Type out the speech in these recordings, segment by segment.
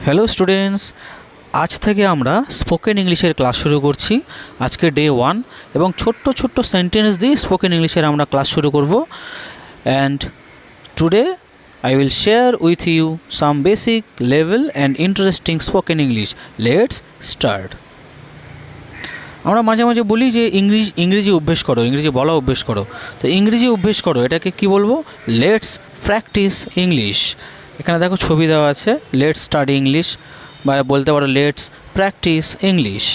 Hello students, আজ থেকে আমরা স্পোকেন ইংলিশের ক্লাস শুরু করছি। আজকে ডে 1 এবং ছোট্ট ছোট্ট সেন্টেন্স দিয়ে স্পোকেন ইংলিশের আমরা ক্লাস শুরু করব। And today I will share with you some basic level and interesting spoken English. Let's start. আমরা মাঝে মাঝে বলি যে ইংরেজি অভ্যেস করো, ইংরেজি বলা অভ্যেস করো। তো ইংরেজি অভ্যেস করো এটাকে কি বলবো? Let's practice English. এখানে দেখো ছবি দেওয়া আছে, লেটস স্টাডি ইংলিশ, বা বলতে পারো লেটস প্র্যাকটিস ইংলিশ।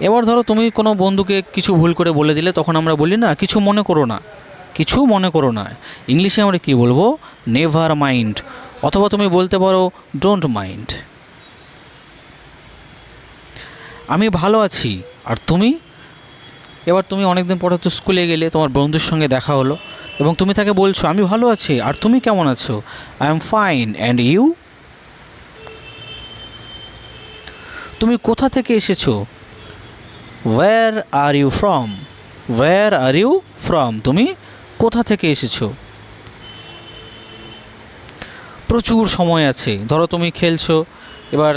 এবার ধরো তুমি কোনো বন্ধুকে কিছু ভুল করে বলে দিলে, তখন আমরা বলি না কিছু মনে করো না, কিছু মনে করো না। ইংলিশে আমরা কি বলবো? Never mind. অথবা তুমি বলতে পারো ডোন্ট মাইন্ড। আমি ভালো আছি, আর তুমি? এবার তুমি অনেকদিন পরে তো স্কুলে গেলে, তোমার বন্ধুর সঙ্গে দেখা হলো এবং তুমি তাকে বলছো আমি ভালো আছি, আর তুমি কেমন আছো? I am fine, and you? তুমি কোথা থেকে এসেছো? Where are you from? Where are you from? তুমি কোথা থেকে এসেছো? প্রচুর সময় আছে। ধরো তুমি খেলছো, এবার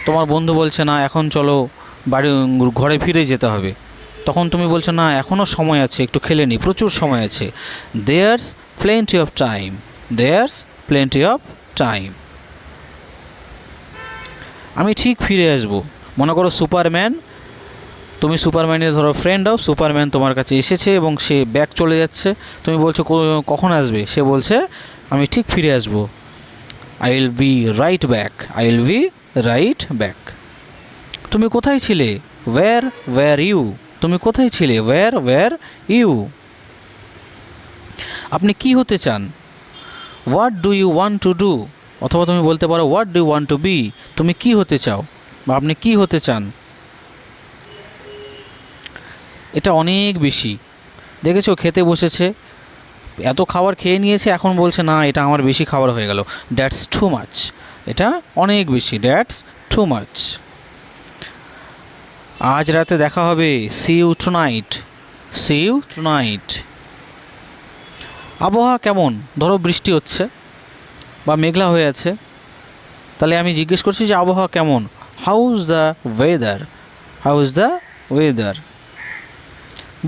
তোমার বন্ধু বলছে না এখন চলো বাড়ি, ঘরে ফিরে যেতে হবে। তখন তুমি বলছো না এখনও সময় আছে, একটু খেলে নিই, প্রচুর সময় আছে। There's plenty of time, there's plenty of time. আমি ঠিক ফিরে আসবো। মনে করো সুপারম্যান, তুমি সুপারম্যানের ধরো ফ্রেন্ড হও, সুপারম্যান তোমার কাছে এসেছে এবং সে ব্যাক চলে যাচ্ছে। তুমি বলছো কখন আসবে? সে বলছে আমি ঠিক ফিরে আসবো। I will be right back, I will be right back. তুমি কোথায় ছিলে? Where you? তুমি কোথায় ছিলে? Where you? আপনি কি হতে চান? What do you want to do? অথবা তুমি বলতে পারো what do you want to be? তুমি কি হতে চাও বা আপনি কি হতে চান? এটা অনেক বেশি। দেখেছো, খেতে বসেছে, এত খাবার খেয়ে নিয়েছে, এখন বলছে না এটা আমার বেশি খাবার হয়ে গেল। That's too much. এটা অনেক বেশি, দ্যাটস টু মাচ। আজ রাতে দেখা হবে, see you tonight, see you tonight. আবহাওয়া কেমন? ধরো বৃষ্টি হচ্ছে বা মেঘলা হয়ে আছে, তাহলে আমি জিজ্ঞেস করছি যে আবহাওয়া কেমন? How is the weather, how is the weather?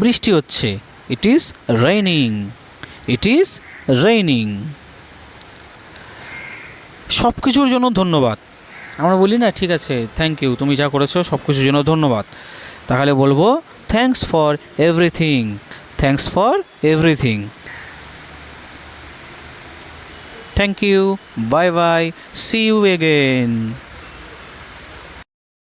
বৃষ্টি হচ্ছে, it is raining, it is raining. সব কিছুর জন্য ধন্যবাদ। আমরা বলি না ঠিক আছে থ্যাংক ইউ, তুমি যা করেছো সব কিছুর জন্য ধন্যবাদ। তাহলে বলবো thanks for everything, thanks for everything. Thank you, bye bye, see you again.